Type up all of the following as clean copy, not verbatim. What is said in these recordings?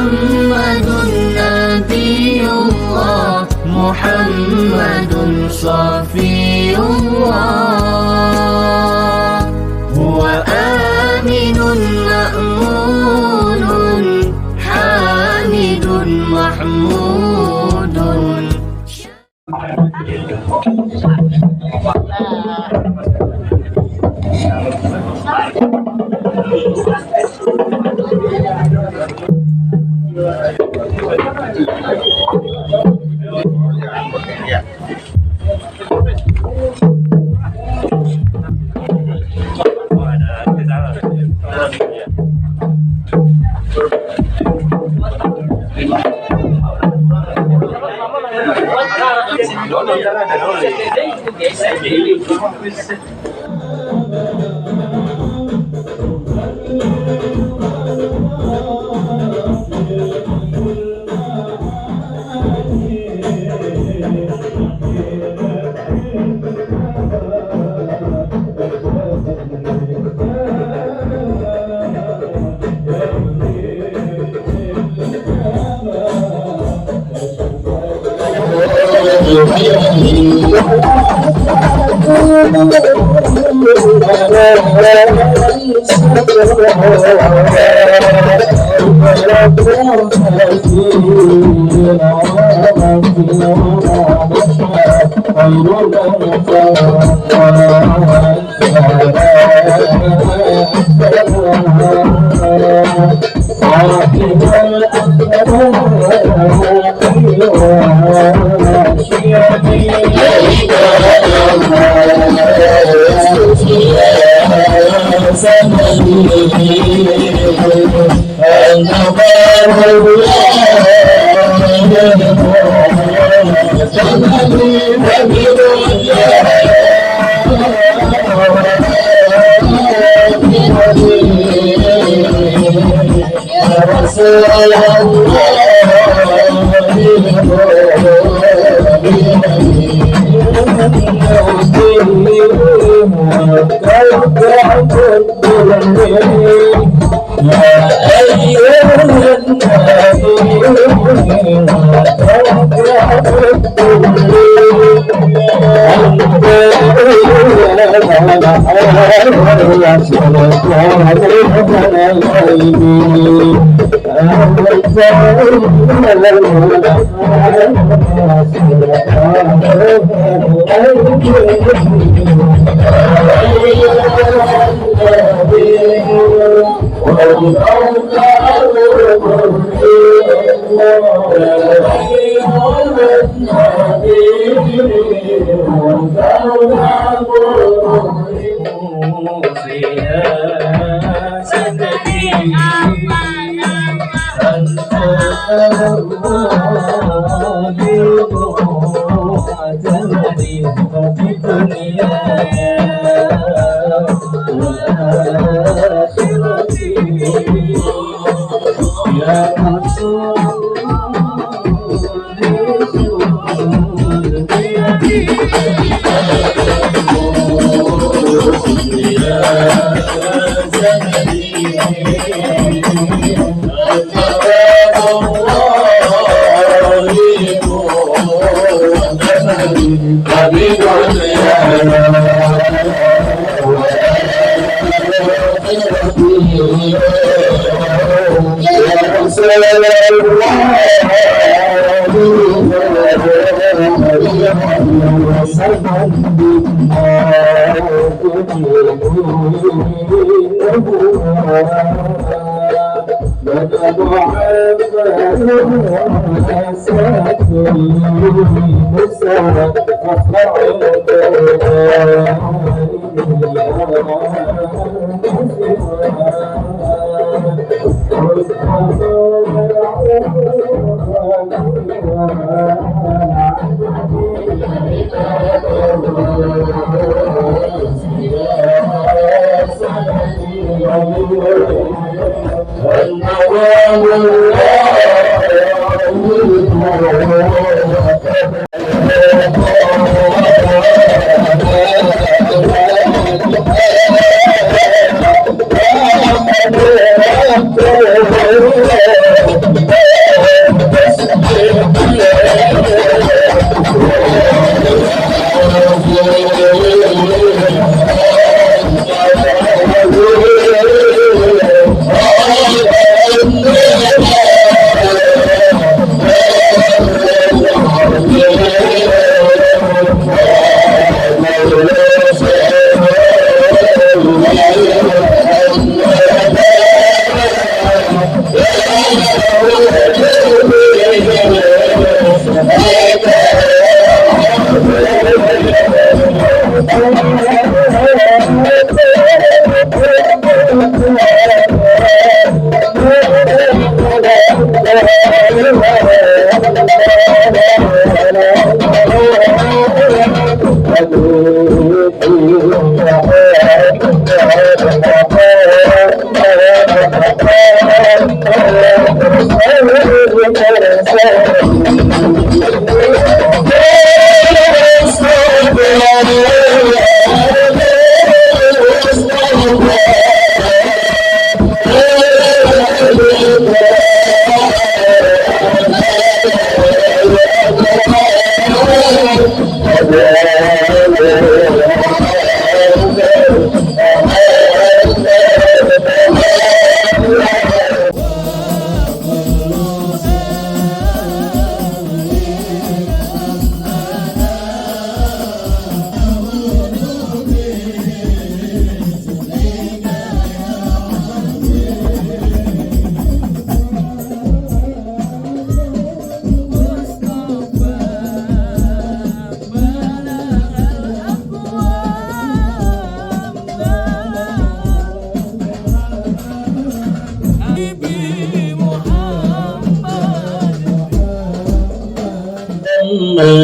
محمد نبي الله محمد صفي الله هو آمن مأمون حامد محمود Thank you.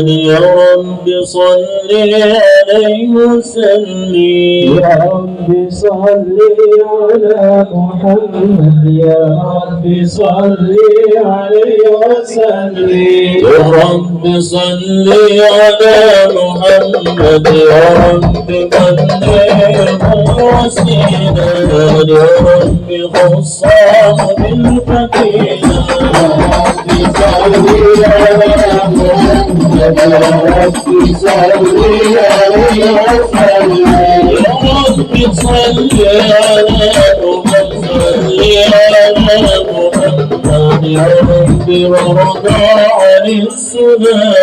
يا رب صل عليه وسلم يا رب صل على محمد يا رب صل عليه وسلم يا رب صل على محمد يا رب بلغ وسيلة يا رب خصه بالفتيلة يا رب صل على محمد يا رب صل عليه وسلم يا رب صل على محمد يا رب وارضى عن السنة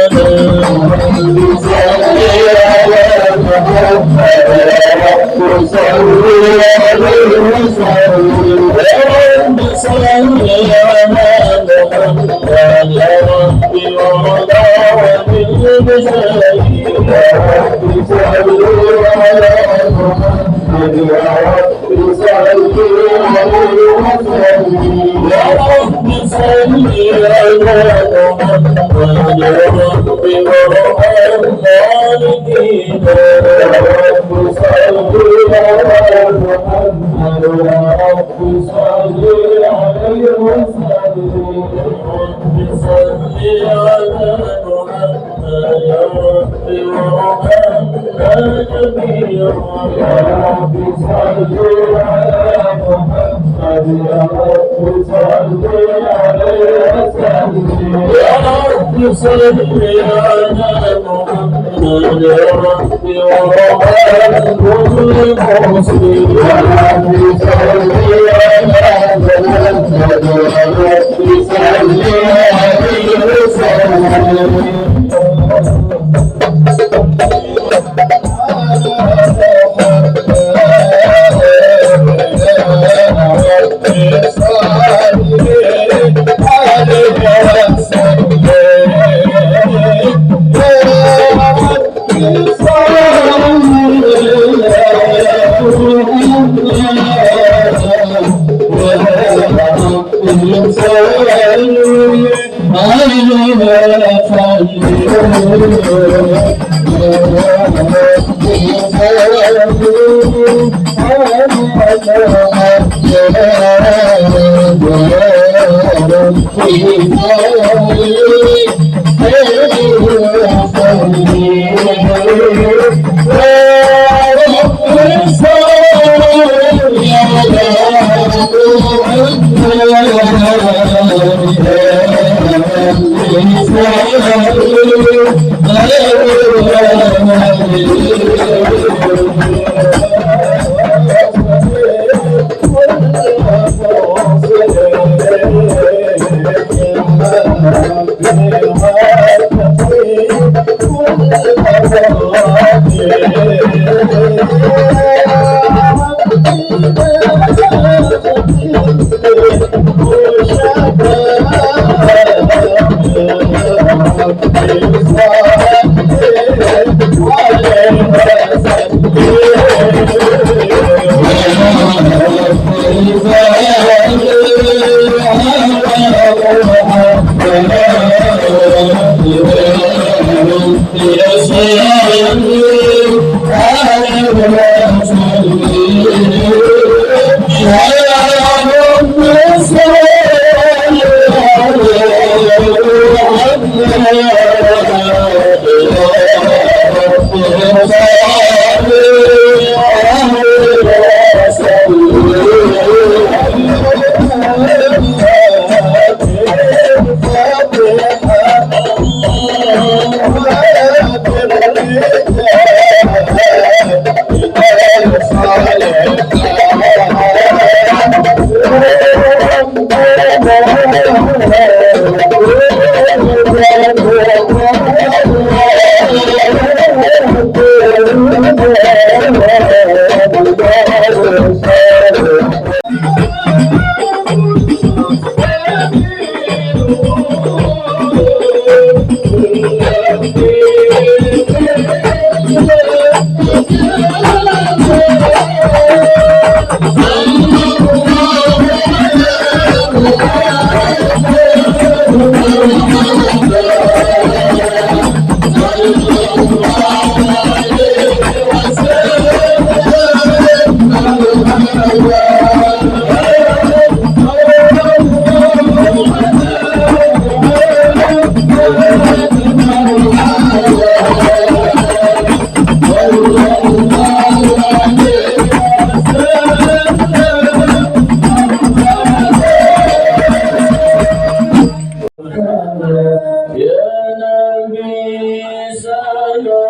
Thank you.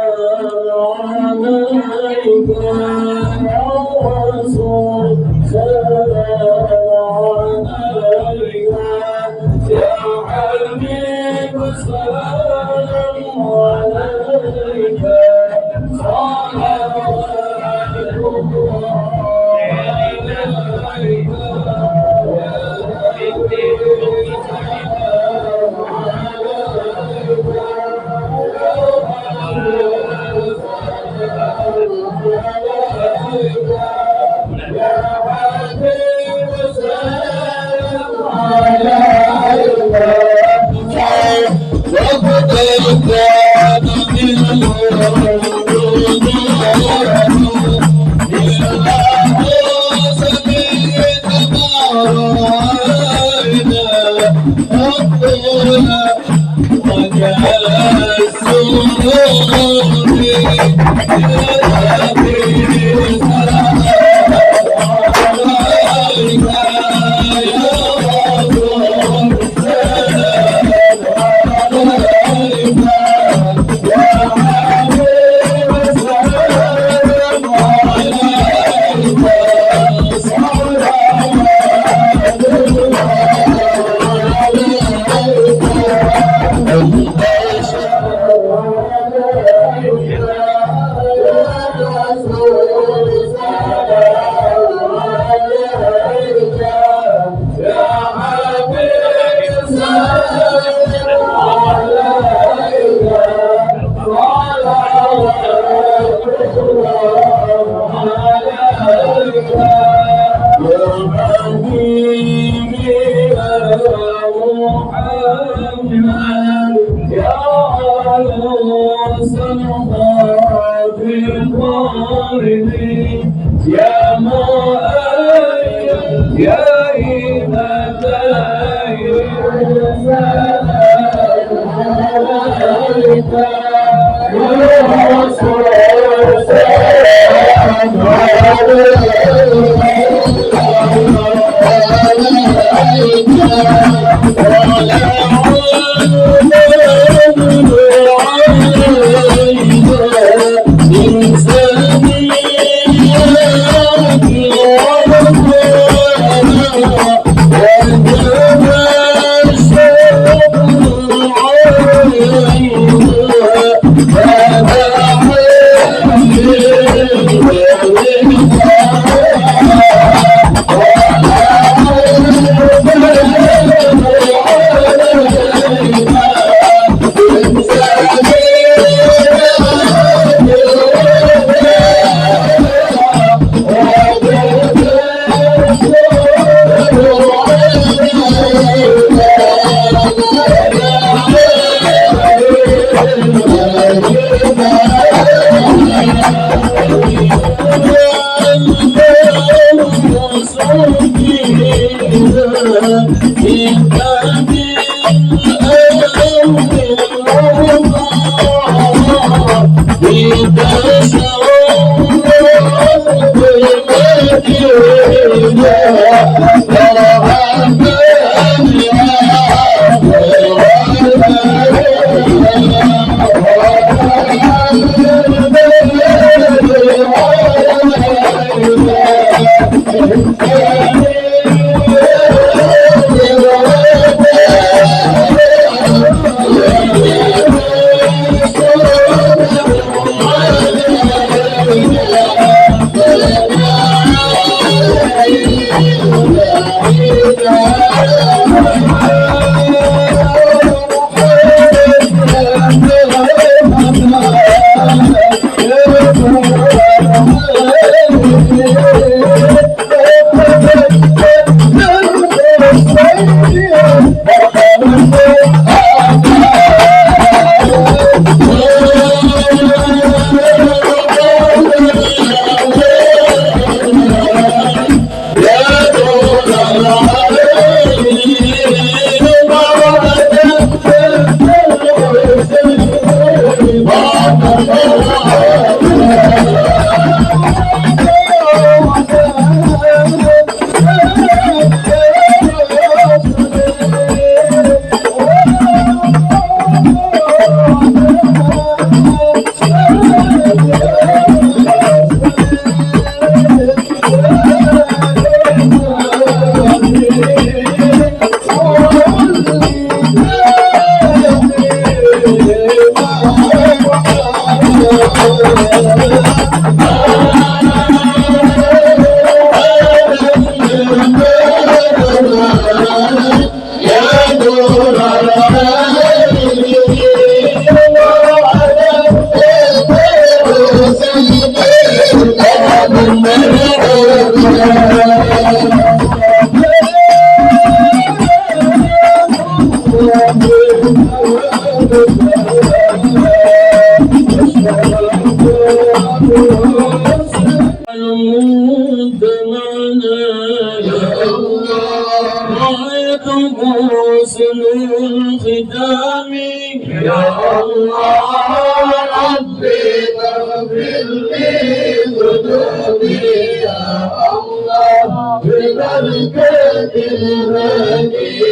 الختام يا الله ربي فاغفر لي ذنوبي يا الله ببركة الهدي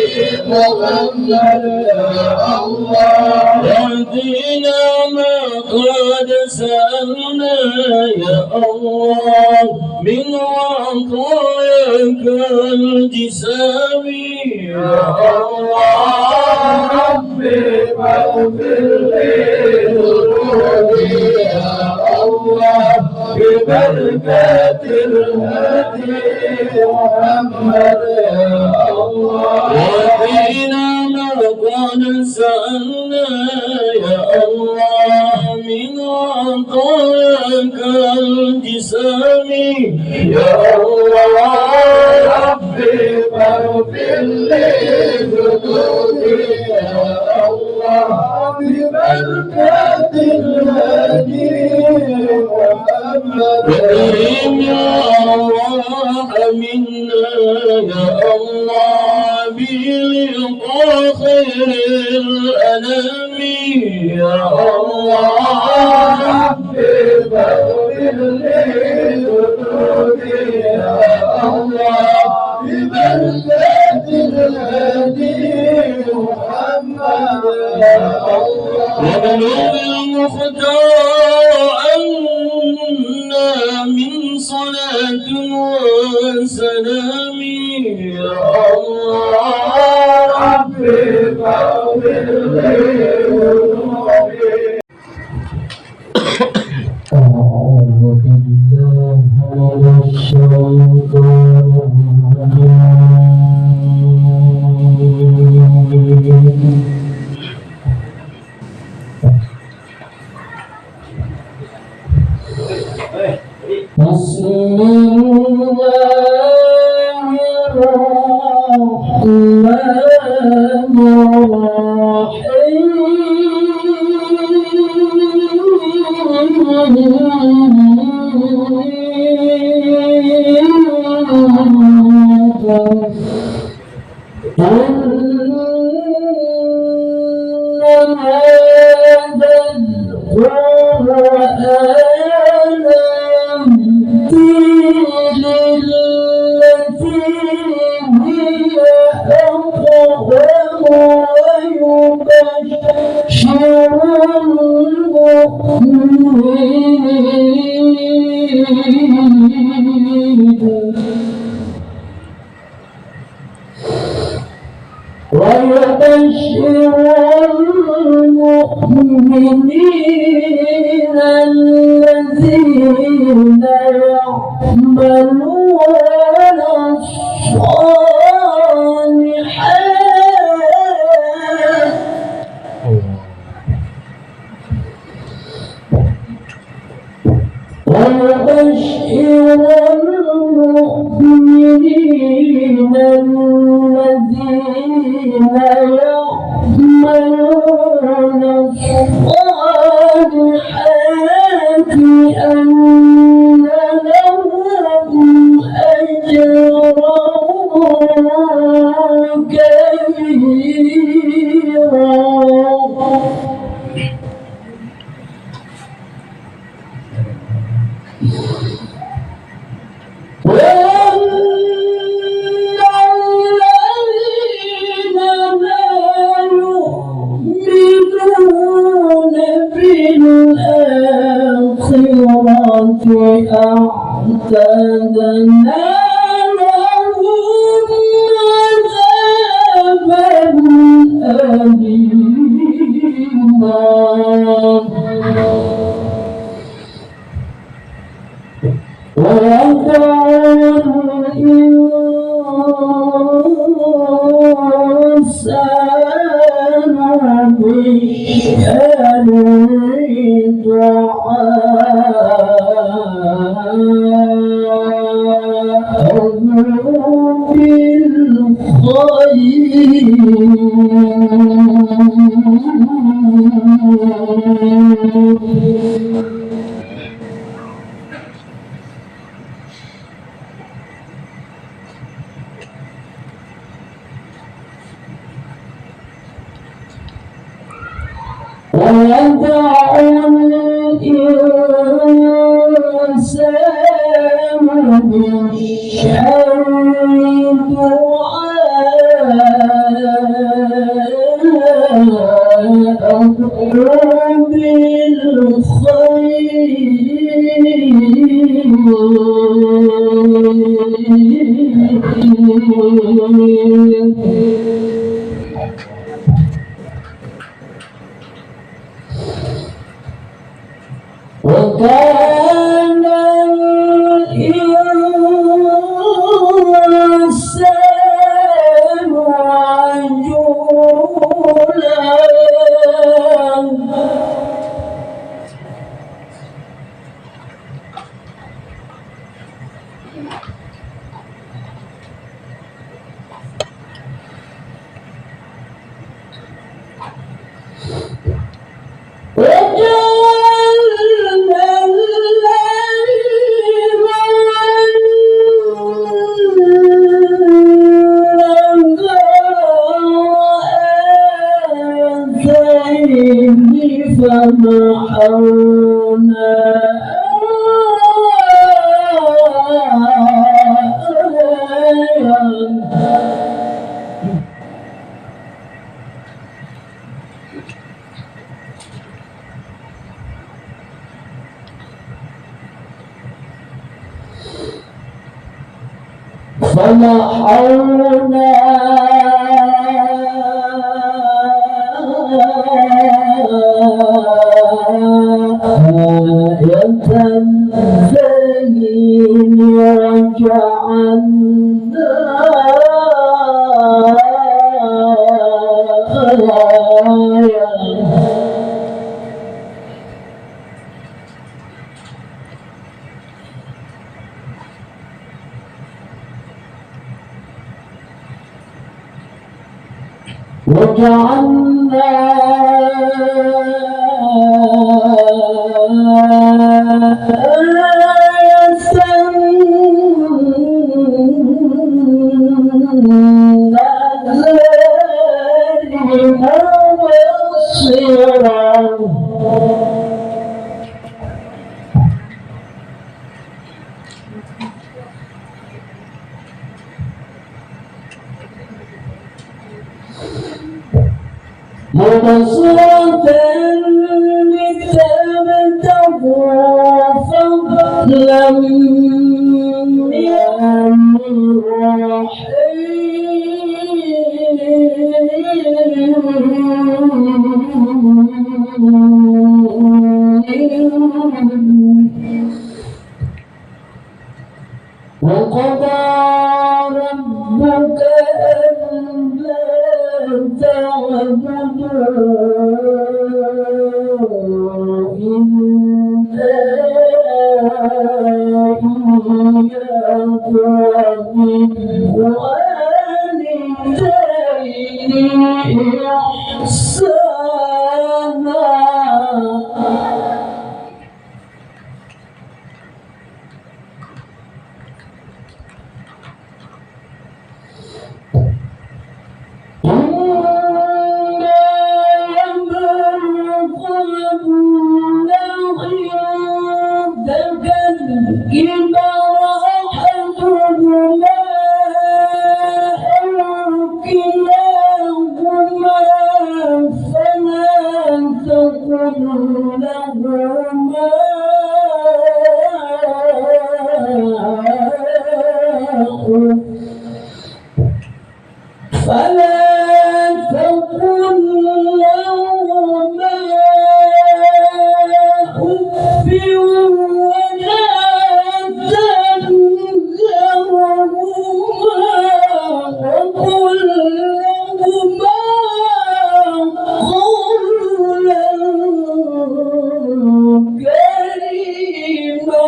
محمد يا الله اهدنا ما قد سألنا يا الله من عطاياك الجسام يا الله ربي فاغفر لي ذنوبي يا الله ببركة الهدي محمد يا الله وفينا ما قد سألنا يا الله من عطاياك الجسام يا الله ربي فاغفر لي ذنوبي يا الله ببركة الهدي محمد كريم يا الله منا يا الله بلقاء خير الأنام يا الله ربي فاغفر لي ذنوبي يا الله ببركة الهدي محمد يا الله وبلغ المختار أنا من صلاة وسلام يا الله ربي فاغفر لي ذنوبي أعوذ بالله من الشيطان الرجيم بسم الله الرحمن ويبشر المؤمنين الذين يعملون الصالحات ويبشر المؤمنين الذين يعملون الصالحات أن لهم أجرا كبيرا أعتدنا لهم عذابا أليما ويدعو الإنسان بالشر الإنسان بالشر دعاءه وكان الإنسان فمحونا آية الزين وجعلنا مبصرة لتبتغوا فضلا من الرحيم وقضى ربك ألا تعبدوا إلا إياه وبالوالدين إحسانا فلا تقل لهما أف ولا تنهرهما وقل لهما قولا كريما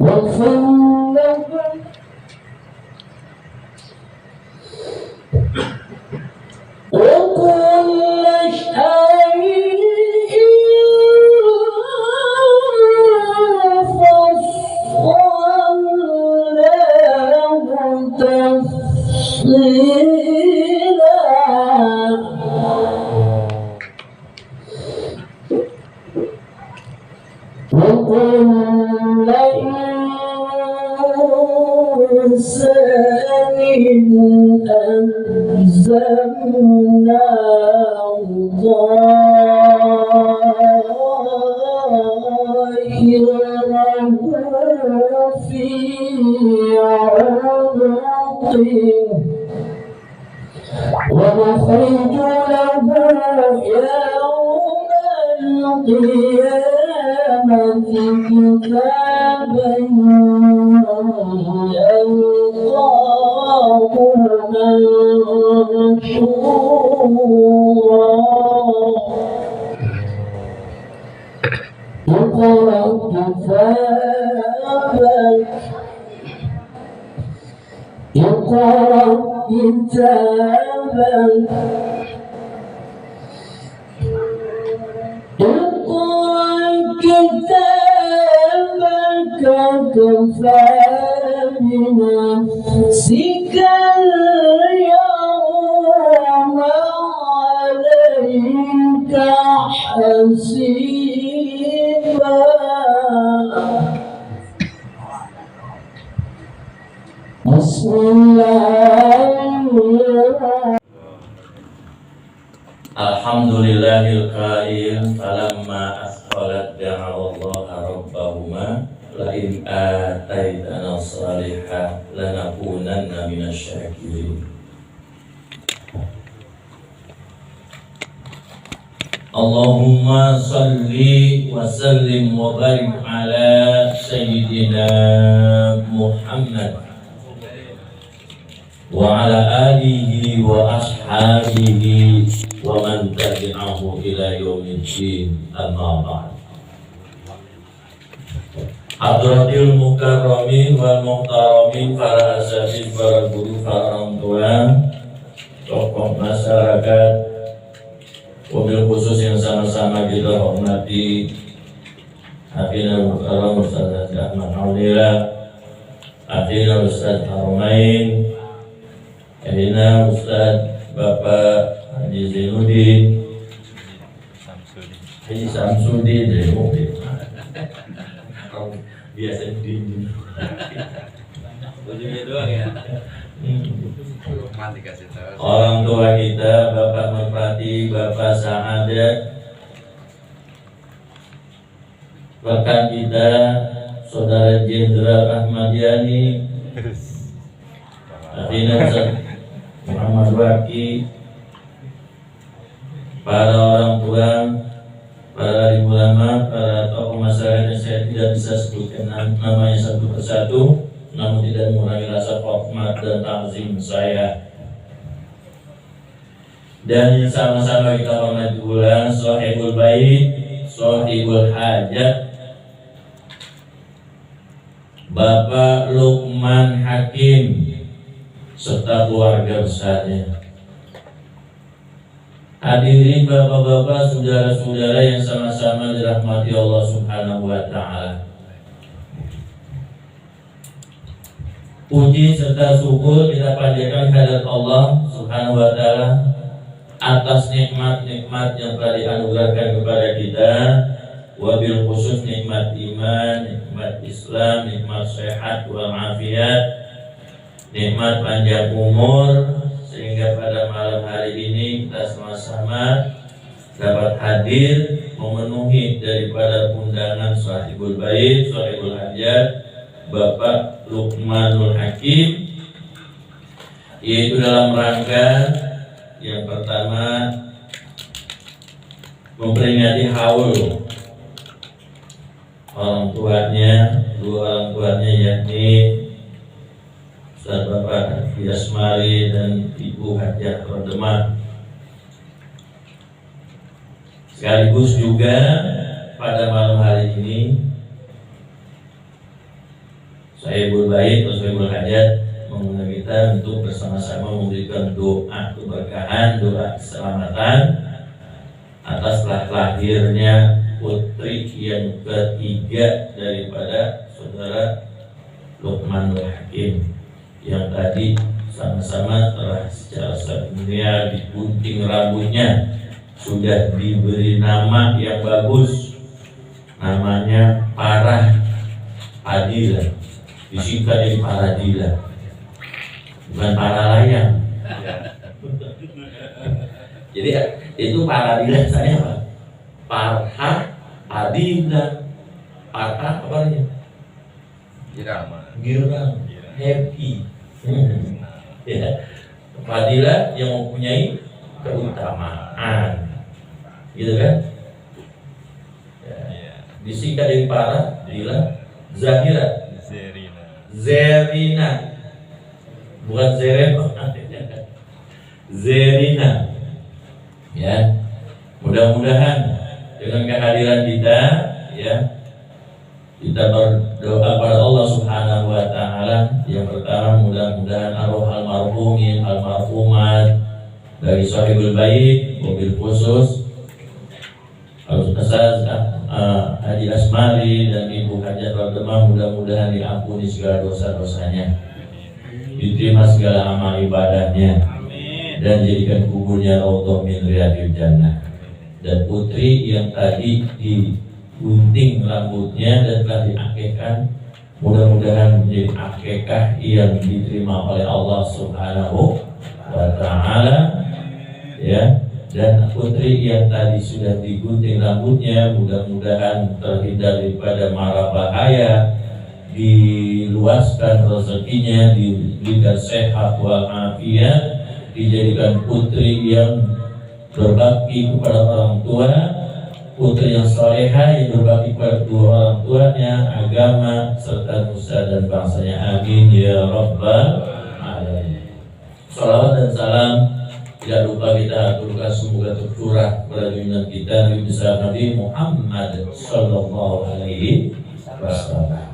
واغفر وقل اشهد طائره في عنقه ونخرج له يوم القيامة كتابا يلقاه منشورا اقرأ كتابك اقرأ كتابك اقرأ كتابك كفى بنفسك اليوم عليك حسيبا. بسم الله. Alhamdulillahil qail falamma asqalat da'a Allah rabbahuma la in ataitana salihah lanakunanna minasyakirin. Allahumma salli wa sallim wa barik ala sayyidina Muhammad wa ala alihi wa ashabihi wa man tabi'ahu ila yaumiddin, amma ba'd. Hadratil mukarramin wal muhtaramin, para asatidz, para guru, para orang tua, tokoh masyarakat, wabil khusus yang sama-sama kita hormati Akhirnya Mukarram Ustaz Ahmad Aulila, Akhirnya Ustaz Harmain, Akhirnya Ustaz Bapak Haji Zainuddin, Haji Samsudin dari Mukti. Biasa dingin. Ujungnya doang ya. Orang tua kita, Bapak Merpati, Bapak Sa'adat, rekan kita, Saudara Jenderal Ahmad Yani, Akhirnya Ustaz Muhammad Waki, para orang tua, para ulama, para tokoh masyarakat yang saya tidak bisa sebutkan namanya satu persatu, namun tidak mengurangi rasa hormat dan ta'zim saya. Dan yang sama-sama kita hormati pula Sahibul Bait, Sahibul Hajat, Bapak Luqman Hakim serta keluarga besarnya. Hadirin bapak-bapak, saudara-saudara yang sama-sama dirahmati Allah Subhanahu wa Ta'ala. Puji serta syukur kita panjatkan kehadirat Allah Subhanahu wa Ta'ala atas nikmat-nikmat yang telah dianugerahkan kepada kita, wabil khusus nikmat iman, nikmat Islam, nikmat sehat wal afiat, nikmat panjang umur, sehingga pada malam hari ini kita sama-sama dapat hadir memenuhi daripada undangan Sahibul Bait, Sahibul Hajat, Bapak Luqmanul Hakim, yaitu dalam rangka yang pertama memperingati haul orang tuanya, dua orang tuanya, yakni Ustaz Bapak Haji Asmari dan Ibu Hajah Rodemak. Sekaligus juga pada malam hari ini Sahibul Bait atau Sahibul Hajat mengundang kita untuk bersama-sama memberikan doa keberkahan, doa keselamatan atas lahirnya putri yang ketiga daripada Saudara Luqmanul Hakim, yang tadi sama-sama telah secara seremonial digunting rambutnya, sudah diberi nama yang bagus, namanya Parah Adila, disingkat dari Paradila, bukan para layang. Jadi Itu paradilah saya Pak. Parha adilah. Parha apa namanya? Girang. Happy. Ya. Fadilah yang mempunyai keutamaan. Gitu kan? Ya. Disingkat dari para adalah Zahira, Zerina, bukan Zerena, Zerina. Ya, mudah-mudahan dengan kehadiran kita, ya, kita berdoa pada Allah Subhanahu Wa Taala. Yang pertama, mudah-mudahan arwah almarhumin, almarhumat dari Sahibul Bait, mobil khusus Ustaz Haji Asmari dan Ibu Hajat Rademah, mudah-mudahan diampuni segala dosa-dosanya, diterima segala amal ibadahnya, dan jadikan kuburnya raudhah min riyadil jannah. Dan putri yang tadi digunting rambutnya dan telah diakekkan, mudah-mudahan menjadi akekah yang diterima oleh Allah Subhanahu wa Ta'ala, ya. Dan putri yang tadi sudah digunting rambutnya, mudah-mudahan terhindar daripada mara bahaya, diluaskan rezekinya, diberikan sehat walafiat, dijadikan putri yang berbakti kepada orang tua, putri yang salehah yang berbakti kepada kedua orang tuanya, agama serta nusa dan bangsanya. Amin ya rabbal alamin. Salawat dan salam tidak lupa kita aturkan, semoga tercurah pada junjungan kita Nabi besar Nabi Muhammad sallallahu alaihi wasallam.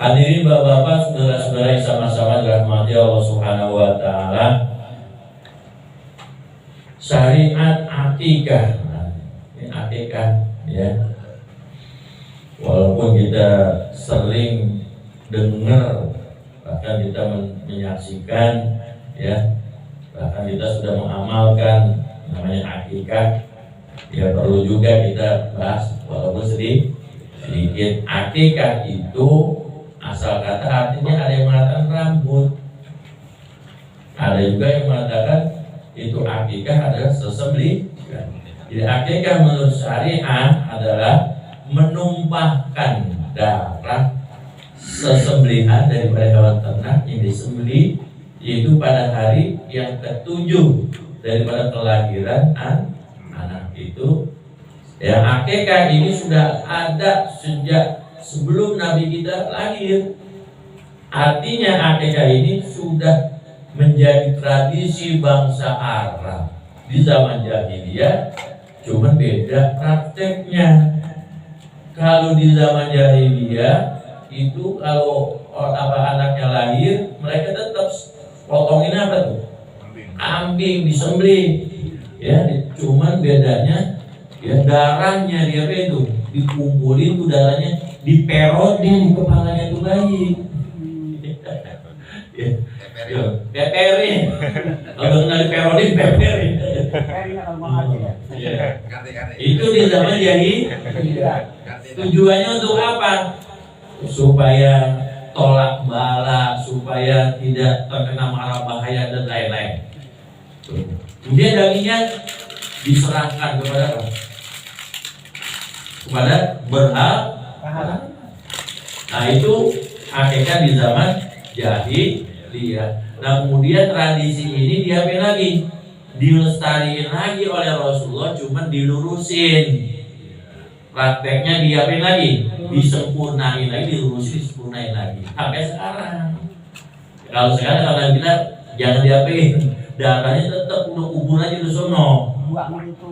Hadirin bapak-bapak, saudara-saudara yang sama-sama dirahmati Allah Subhanahu wa Ta'ala, syariat akikah, ini akikah, ya. Walaupun kita sering dengar, bahkan kita menyaksikan, ya, bahkan kita sudah mengamalkan namanya akikah, ya perlu juga kita bahas walaupun sedikit. Akikah itu asal kata artinya ada yang mengatakan rambut, ada juga yang mengatakan itu akikah adalah sesembelih. Jadi akikah menurut syariat adalah menumpahkan darah sesembelihan daripada hewan ternak yang disembelih, yaitu pada hari yang ke-7 daripada kelahiran anak itu. Ya, akikah ini sudah ada sejak sebelum Nabi kita lahir. Artinya akikah ini sudah menjadi tradisi bangsa Arab di zaman jahiliyah, cuman beda prakteknya. Kalau di zaman jahiliyah itu kalau anaknya lahir, mereka tetap potongin apa tuh? Kambing disembelih, ya. Cuman bedanya, ya, darahnya dia itu dikumpulin tuh, darahnya diperodin di kepalanya tuh bayi. Ya, peperin. Kalau nggak diperodin, peperin. Ya. Itu di zaman jahiliyah. Tujuannya untuk apa? Supaya tolak bala, supaya tidak terkena mara bahaya dan lain-lain. Kemudian dagingnya diserahkan kepada apa? Kepada berhala. Nah, itu akikah di zaman jahiliyah. Nah, kemudian tradisi ini diambil lagi, dilestarikan lagi oleh Rasulullah, cuman dilurusin. Prakteknya diambil lagi, disempurnain lagi, dilurusin, disempurnain lagi sampai sekarang. Kalau sekarang kalau kita jangan diapain, darahnya tetap udah kubur aja di sono.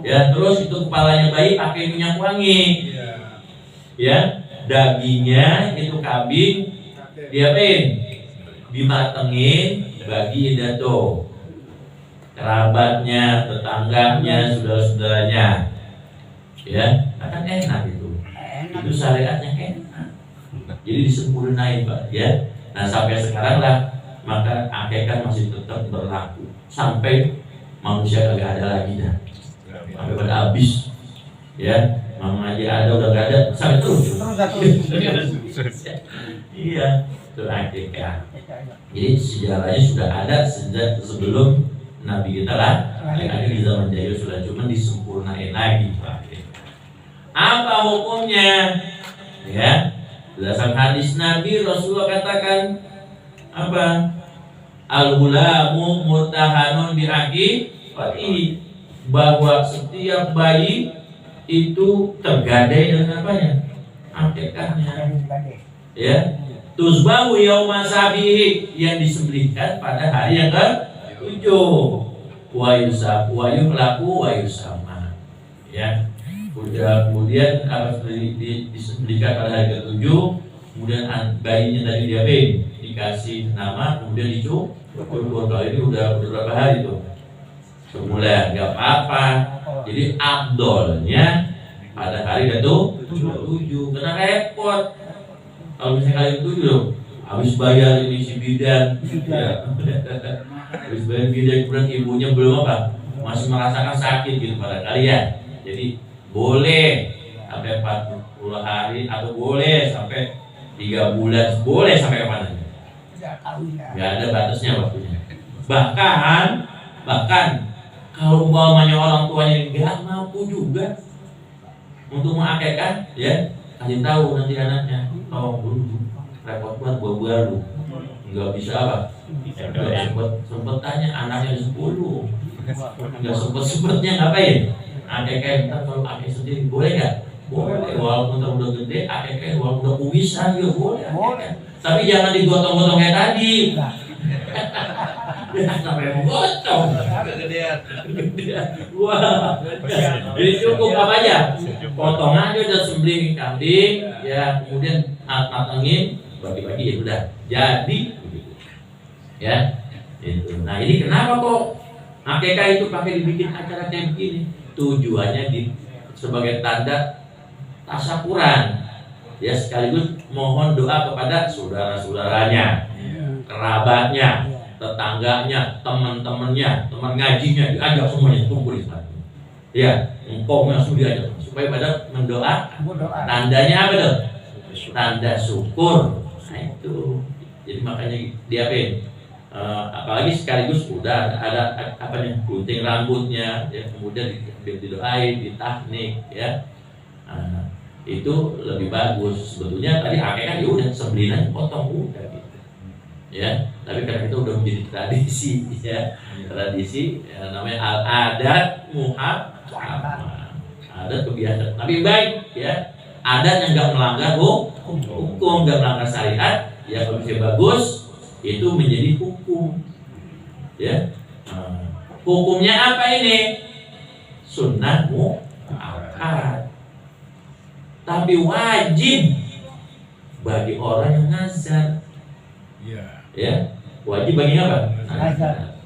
Ya, terus itu kepalanya bayi pakai minyak wangi. Ya, dagingnya itu kambing diapain? Dimatengin, bagiin dah tuh kerabatnya, tetangganya, saudara-saudaranya. Ya, akan enak itu. Itu syariatnya enak. Jadi disempurnain, Pak, ya. Nah, sampai sekarang lah, maka akikah masih tetap berlaku sampai manusia kagak ada lagi dah. Sampai pada habis. Ya, mama aja ada udah gak ada, sampai terus. Iya, itu akikah. Jadi sejarahnya sudah ada sejak sebelum Nabi kita lah, ada di zaman jahil sudah, cuma disempurnain lagi. Apa hukumnya? Ya, berdasarkan hadis Nabi, Rasulullah katakan apa? Al-ghulamu murtahanun bi'aqibatihi, bahwa setiap bayi itu tergadai dengan apanya? Akikahnya. Ya, tuzbahu yauma sabihi, yang disembelihkan pada hari yang ke-7. Wa yusab wa yuhlaku wa yusama. Ya. Kemudian harus disembelihkan pada hari ke-7, kemudian bayinya tadi diapain? Dikasih nama, kemudian dicukur. Kalau ini udah berapa hari tuh? Sebulan, nggak apa-apa. Jadi abdolnya pada hari ke-7. Karena repot. Kalau misalnya kali ke-7 loh, habis bayar ini si bidan, ya. Habis bayar bidan, kemudian ibunya belum apa? Masih merasakan sakit gitu pada kalian. Jadi boleh sampai 40 hari atau boleh sampai 3 bulan, boleh sampai kapan aja. Nggak ada batasnya waktunya. Bahkan kalau umpamanya orang tuanya nggak mampu juga untuk mengakekkan, ya kasih tahu nanti anaknya, tolong dulu, repot banget buah lu, nggak bisa apa? Sempet tanya anaknya 10, nggak sempetnya ngapain? Akekkan ntar kalau akek sendiri boleh nggak? Boleh, walaupun udah gede, akekkan walaupun udah kumisan juga boleh. Tapi jangan digotong-gotong kayak tadi. Sampai mau gotong. Wah. Jadi cukup apa aja? Potong aja udah sembelih kambing, ya kemudian matengin, bagi-bagi ya udah. Jadi begitu. Ya. Itu. Nah, ini kenapa kok akekah itu pakai dibikin acara kayak begini? Tujuannya sebagai tanda tasyakuran. Ya, sekaligus mohon doa kepada saudara-saudaranya, kerabatnya, tetangganya, teman-temannya, teman ngajinya, diajak semuanya kumpul di sana. Ya, engkau langsung diajak supaya pada mendoa. Tandanya apa tuh? Tanda syukur. Nah itu. Jadi makanya diapain? Apalagi sekaligus udah ada apa nih, gunting rambutnya, ya, kemudian didoain, ditahnik, ya. Itu lebih bagus sebetulnya. Tadi akekah ya udah sembelih aja, potong udah gitu, ya. Tapi karena itu udah menjadi tradisi, ya, tradisi ya, namanya adat muhammad, adat kebiasaan. Tapi baik, ya, adat yang nggak melanggar hukum, nggak melanggar syariat, ya kalau bisa bagus itu menjadi hukum, ya. Hukumnya apa ini? Sunnah muakkad. Tapi wajib bagi orang yang nazar. Ya, wajib bagi apa? Nazar.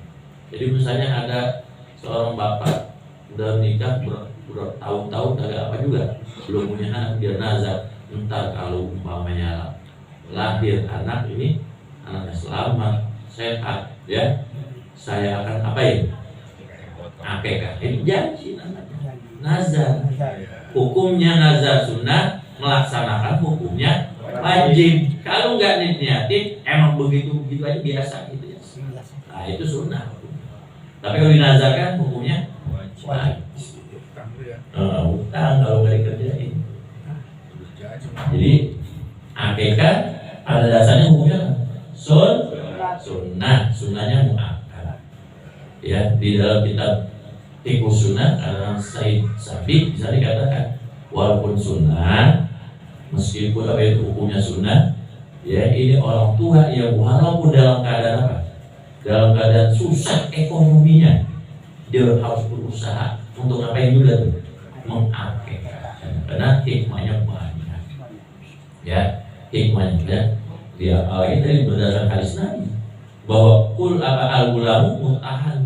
Jadi misalnya ada seorang bapak udah nikah bertahun-tahun agak apa juga, belum punya anak, dia nazar, entar kalau umpamanya lahir anak ini, anaknya selamat, sehat, ya, saya akan apain? Akekah. Ini janji namanya. Nazar. Hukumnya nazar sunnah, melaksanakan hukumnya wajib. Kalau nggak diniatin, emang begitu aja biasa gitu ya. Nah itu sunnah. Tapi kalau dinazarkan hukumnya wajib. Utang kalau nggak dikerjain. Jadi akekah pada dasarnya hukumnya sunnahnya muakkad. Ya, di dalam kitab Fiqh Sunnah karena Said Sabiq bisa dikatakan walaupun sunnah, meskipun apa itu hukumnya sunnah, ya ini orang tua yang walaupun dalam keadaan apa? Dalam keadaan susah ekonominya, dia harus berusaha untuk ngapain juga tuh? Mengakekkan. Karena hikmahnya banyak. Ya, hikmahnya ya. Dia ini berdasarkan hadis Nabi bahwa kul apa al-gulamu mutahan.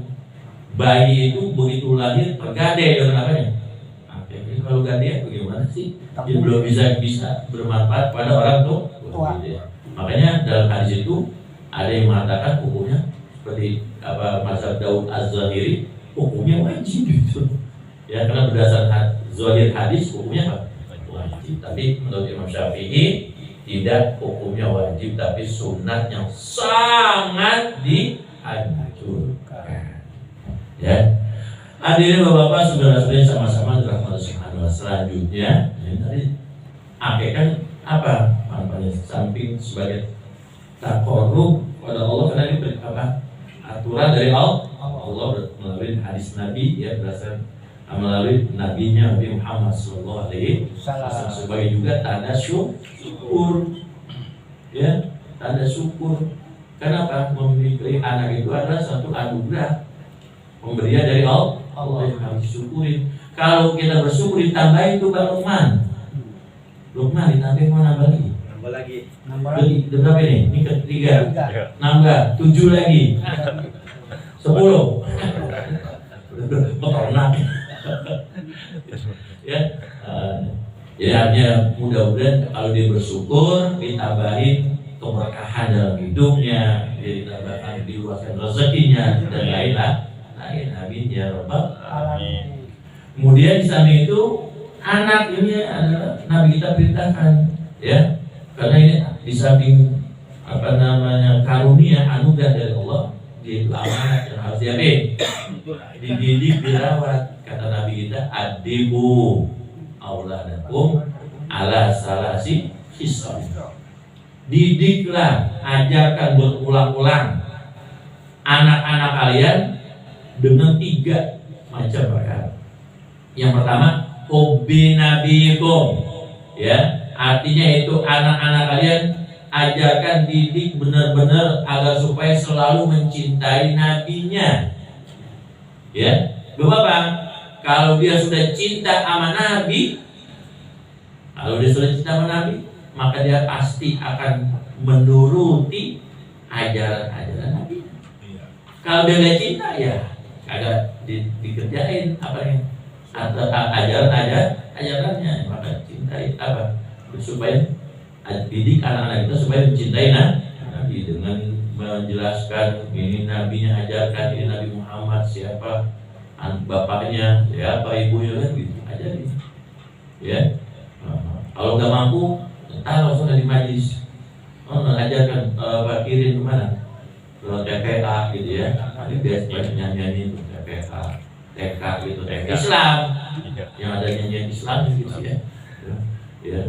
Bayi itu begitu lahir tergadai dengan apanya? Jadi kalau gadai bagaimana sih? Dia belum bisa bermanfaat pada orang tua. Makanya dalam hadis itu ada yang mengatakan hukumnya seperti apa mazhab Daud Az-Zahiri, hukumnya wajib gitu. Ya karena berdasarkan zahir hadis hukumnya apa? Wajib. Tapi menurut Imam Syafi'i tidak hukumnya wajib, tapi sunat yang sangat dianjurkan. Ya. Hadirin Bapak-bapak, saudara-saudari sama-sama dirahmati Subhanallah. Selanjutnya, ini tadi akikah apa manfaatnya? Samping sebagai taqarrub pada Allah, karena ini apa? Aturan dari Allah melalui hadis Nabi, ya, berdasarkan melalui nabinya Nabi Muhammad sallallahu alaihi wasallam, sebagai juga tanda syukur, ya, tanda syukur. Kenapa? Memiliki anak itu adalah satu anugerah, pemberian dari Allah yang harus disyukuri. Kalau kita bersyukur ditambahin itu Bang Lukman ditambahin, mau nambah lagi. Berapa ini? Ini ketiga. Nambah 7 lagi. 10. Peternak. Ya. Ya, artinya mudah-mudahan kalau dia bersyukur ditambahin keberkahan dalam hidupnya, ditambahkan diluaskan rezekinya dan lain-lain. Amin ya rabbal alamin. Kemudian di samping itu anak ini adalah Nabi kita perintahkan, ya, karena ini di samping apa namanya karunia anugerah dari Allah, dia itu amanat yang harus diambil, dididik, dirawat. Kata Nabi kita, adibu auladakum ala salasi hisab. Didiklah, ajarkan berulang-ulang anak-anak kalian dengan 3 macam perkara. Yang pertama, hubbi nabiyikum, ya, artinya itu anak-anak kalian ajarkan, didik benar-benar agar supaya selalu mencintai nabinya, ya. Bapak, kalau dia sudah cinta sama nabi, maka dia pasti akan menuruti ajaran-ajaran nabi. Kalau dia nggak cinta, ya agak dikerjain apa nih ajarannya, maka cintai apa supaya didik anak-anak kita supaya mencintai nabi dengan menjelaskan ini nabinya, ajarkan ini Nabi Muhammad siapa, bapaknya siapa, ibunya, kan gitu ajarin, ya. Kalau nggak mampu, langsung di majlis, ajarkan kirim kemana, ke TPA gitu ya. Ini biasa nyanyi itu TPA, TK gitu, TK Islam, yang ada nyanyian Islam gitu ya. Ya.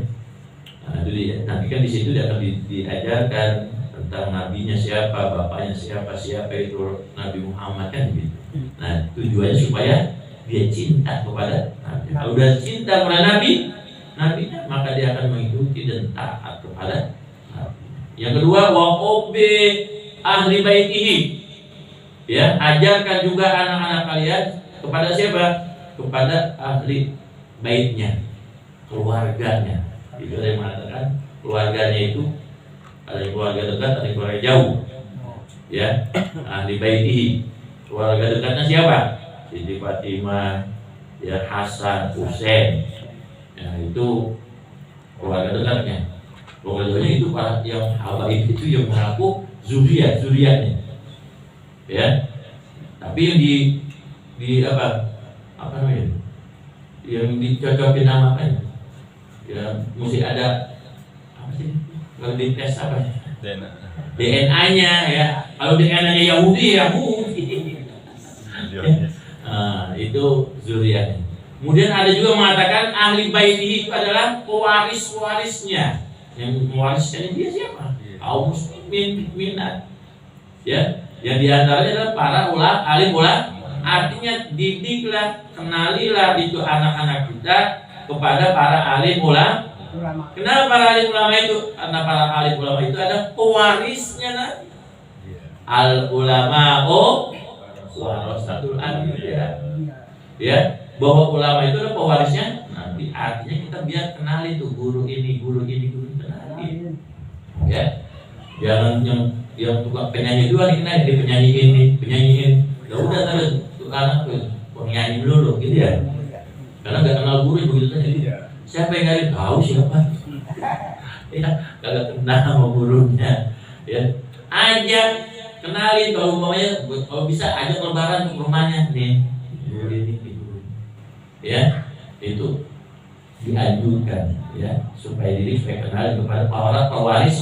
Nah, itu dia. Nanti kan di situ dia akan diajarkan tentang nabinya siapa, bapaknya siapa itu Nabi Muhammad, kan gitu. Nah, tujuannya supaya dia cinta kepada Nabi. Kalau udah cinta kepada nabinya, maka dia akan mengikuti dan taat kepada Nabi. Yang kedua, wa hubbi ahli baitihi. Ya, ajarkan juga anak-anak kalian kepada siapa? Kepada ahli baitnya, keluarganya. Itu ada yang mengatakan keluarganya itu ada yang keluarga dekat, ada yang keluarga jauh. Ya, ahli baitihi. Keluarga dekatnya siapa? Siti Fatimah, ya, Hasan, Husain. Ya, itu keluarga dekatnya. Keluarga dekatnya itu para yang habaib itu yang mengaku zuriatnya. Ya. Tapi yang di apa namanya? Yang dicocokin namanya. Ya, mesti ada apa sih? Kalau di tes apa? DNA-nya, ya. Kalau DNA-nya Yahudi. Itu zuriatnya. Kemudian ada juga mengatakan ahli baitihi itu adalah pewaris-warisnya. Yang mewariskan dia siapa? Kaum muslimin, mukminat. Ya, yang diantaranya adalah para alim ulama. Artinya didiklah, kenalilah itu anak-anak kita kepada para alim ulama. Kenapa para alim ulama itu? Karena para alim ulama itu ada pewarisnya Nabi. Al ulama'u warasatul anbiya. Ya, bahwa ulama itu adalah pewarisnya Nabi. Artinya kita biar kenali tuh guru ini kenali. Ya, jangan yang tukang penyanyi dua nih kenali, penyanyiin. Ya udah terus tuh anak tuh penyanyi dulu gitu ya. Karena nggak kenal guru begitu aja. Siapa yang nggak tahu siapa? Ya, kagak kenal sama gurunya. Ya, ajak kenalin, kalau bisa ajak lebaran ke rumahnya nih. Ya, itu dianjurkan, ya, supaya diri supaya kenal kepada para pewaris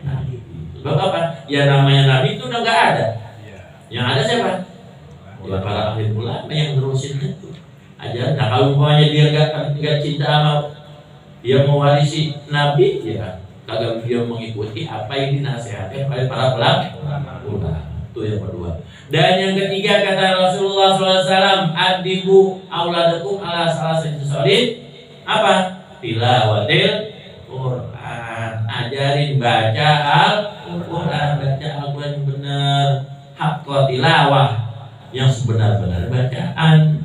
Nabi. Sebab apa? Ya namanya Nabi itu udah nggak ada. Yang ada siapa? Ya para ahli ulama yang terusin itu aja. Nah kalau umpamanya dia nggak cinta sama, dia mewarisi Nabi, ya kagak dia mengikuti apa yang dinasihatkan oleh para ulama. Itu yang kedua. Dan yang ketiga kata Rasulullah SAW, adibu auladakum ala salasati sholin, apa? Tilawatil Quran. Ajarin baca Al-Quran, baca Al-Quran yang benar, haqqa tilawah, yang sebenar-benar bacaan.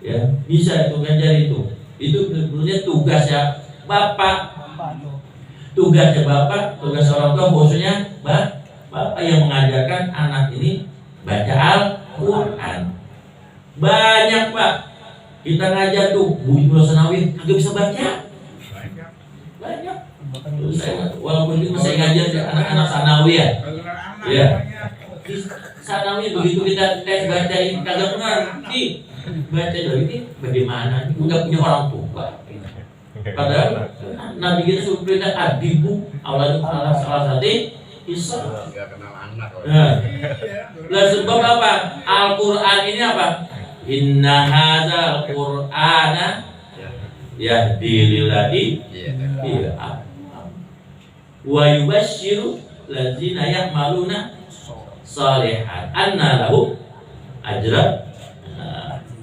Ya, bisa itu ngajar itu. Itu sebetulnya tugasnya bapak. Tugasnya bapak, tugas orang tua bosnya bapak yang mengajarkan anak ini baca Al-Quran. Banyak Pak, kita ngajar tuh Bu Ibnu Sanawi kagak bisa baca. Banyak. Saya walaupun itu saya ngajar anak-anak Sanawi ya. Ya. Sanawi begitu kita tes baca ini kagak ngerti. Baca ini bagaimana? Enggak punya orang tua. Padahal Nabi kita suruh perintah adibu awalnya salah satu Isa. Enggak kenal anak. Lah sebab apa? Al-Qur'an ini apa? Inna hadzal Qur'ana yahdi lillati wa yubashshiru ladzina ya'maluna shalihat anna lahum ajran.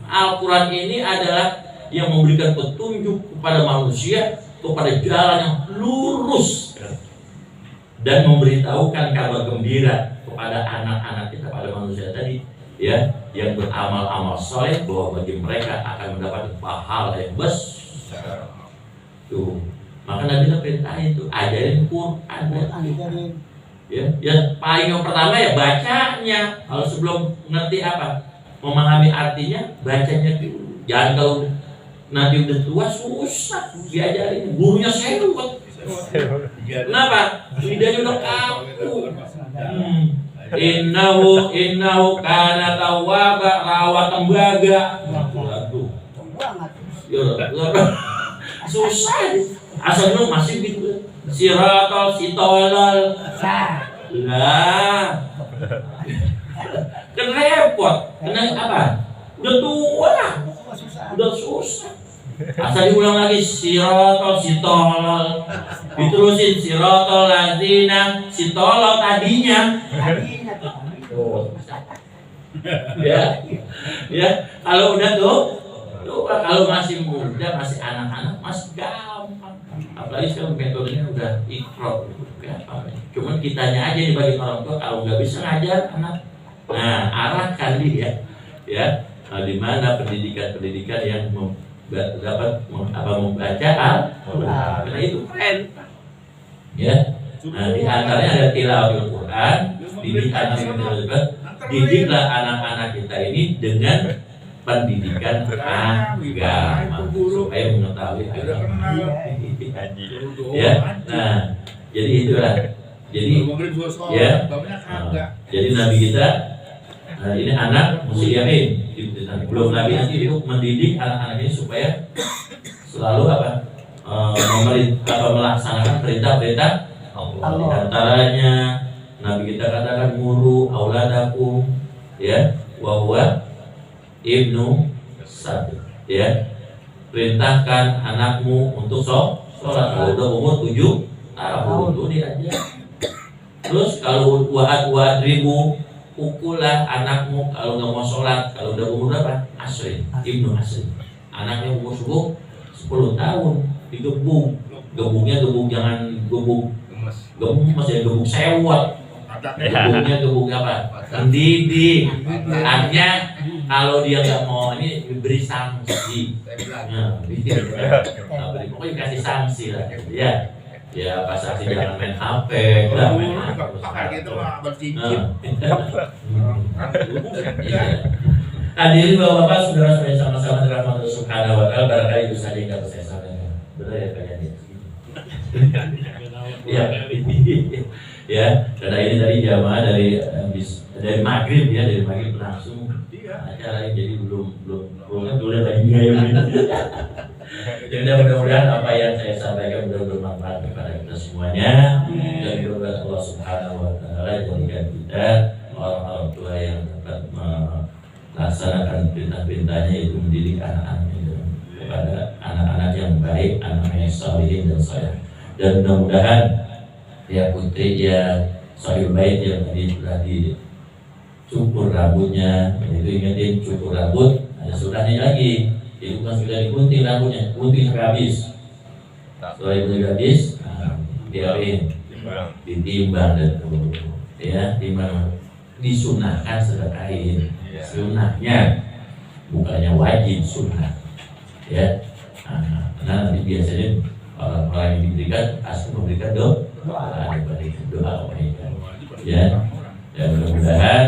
Al-Quran ini adalah yang memberikan petunjuk kepada manusia kepada jalan yang lurus dan memberitahukan kabar gembira kepada anak-anak kita, pada manusia tadi ya, yang beramal-amal soleh, bahwa bagi mereka akan mendapat pahala yang besar. Tuh, maka Nabi perintah itu ajarin Quran. Ya, yang paling yang pertama ya bacanya. Kalau sebelum ngerti apa, memahami artinya, bacanya dulu. Jangan kalau nanti udah tua susah diajarin, gurunya sewot. Kenapa? Lidahnya udah kaku. Innahu kana tawwaba, rawa tembaga. Aduh. Susah. Asalnya masih gitu. Siratal sitolal. Lah. Kan repot. Kena apa? Udah tua. Udah susah. Asal diulang lagi sirotol sitolol, diterusin sirotol lazina sitolol tadinya. Ya kalau udah tuh kalau masih muda, masih anak-anak, masih gampang. Apalagi sekarang metodenya udah ikro, cuman kitanya aja dibagi orang tua kalau nggak bisa ngajar anak. Nah arahkan dia, ya di mana pendidikan yang dapat membaca Al-Quran. Karena itu keren. Ya. Nah, di antaranya ada tilawatul Quran, didiklah anak-anak kita ini dengan pendidikan agama supaya mengetahui agama. Ya. Nah, jadi itulah. Jadi ya. Jadi Nabi kita ini anak mesti yakin. Belum Nabi nanti itu mendidik anak-anak ini supaya selalu melaksanakan perintah-perintah Allah. Di antaranya Nabi kita katakan muru auladakum ya wa huwa ibnu sabi, ya perintahkan anakmu untuk sholat kalau udah umur 7 tahun itu diajar. Terus kalau wa'ad ribu, pukullah anakmu kalau nggak mau sholat kalau udah umur berapa? Asri, ibnu asri. Anaknya umur 10 tahun digebuk. Gebuknya gebuk jangan gebuk gemes ya, gebuk sewot. Gebuknya gebuk apa? Mendidik. Artinya kalau dia nggak mau ini beri sanksi. Nah, pokoknya kasih sanksi lah. Ya pas sanksi jangan main HP, jangan main gitu lah bercincin. Hadirin bapak-bapak, saudara-saudara sama-sama dirahmati Allah Subhanahu wa taala, barangkali itu saja yang dapat saya sampaikan. Benar ya kayaknya. Ya, karena ini dari jamaah dari maghrib ya, dari maghrib langsung acara ini, jadi belum tadi gaya ini. Jadi mudah-mudahan apa yang saya sampaikan benar-benar bermanfaat kepada kita semuanya, dan mudah-mudahan Allah Subhanahu wa taala jadikan kita orang-orang tua yang dapat yaitu mendidik anak-anaknya kepada anak-anak yang baik, anak-anak yang salihin dan saleh. Dan mudah-mudahan ya putri ya sahib bait yang tadi sudah dicukur rambutnya, itu ingetin cukur rambut ada sudahnya lagi. Itu kan sudah digunting rambutnya, gunting sampai habis. Setelah itu habis, biarin ditimbang dan ya timbang disunahkan sedekahin. Sunahnya bukannya wajib, sunnah ya. Karena nanti biasanya orang-orang yang diberikan asal memberikan doa kebaikan ya. Dan mudah-mudahan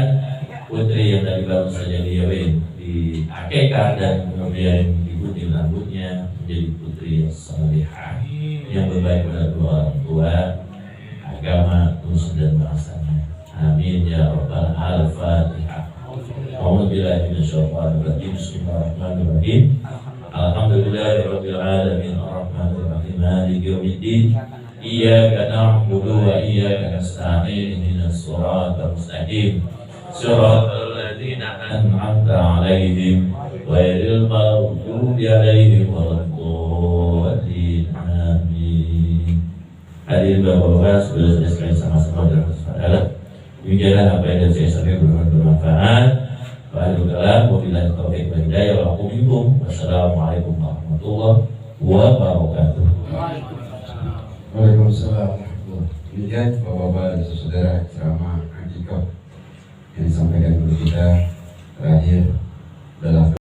putri yang tadi baru saja diakekah dan kemudian digunting rambutnya menjadi putri yang salihah yang berbaik pada kedua orang tua, agama, nusa dan bangsanya. Amin ya rabbal al-fatihah. A'udzubillahi minasyaitonir rajim. Bismillahirrahmanirrahim. Alhamdulillahirabbil alamin arrahmanir rahim maliki yaumiddin. Iyyaka na'budu wa iyyaka nasta'in ihdinas siratal mustaqim. Siratal ladzina an'amta 'alaihim ghairil maghdubi 'alaihim waladdallin. Amin. Hadirin Bapak-bapak, saudara-saudara sekalian sama-sama dalam kesadaran. Demikianlah apa yang saya sampaikan bermanfaat. Wabillahi taufiq wal hidayah wa minkum. Wassalamualaikum warahmatullahi wabarakatuh. Waalaikumsalam. Demikian Bapak-bapak dan saudara ceramah Akikah yang disampaikan kepada kita terakhir adalah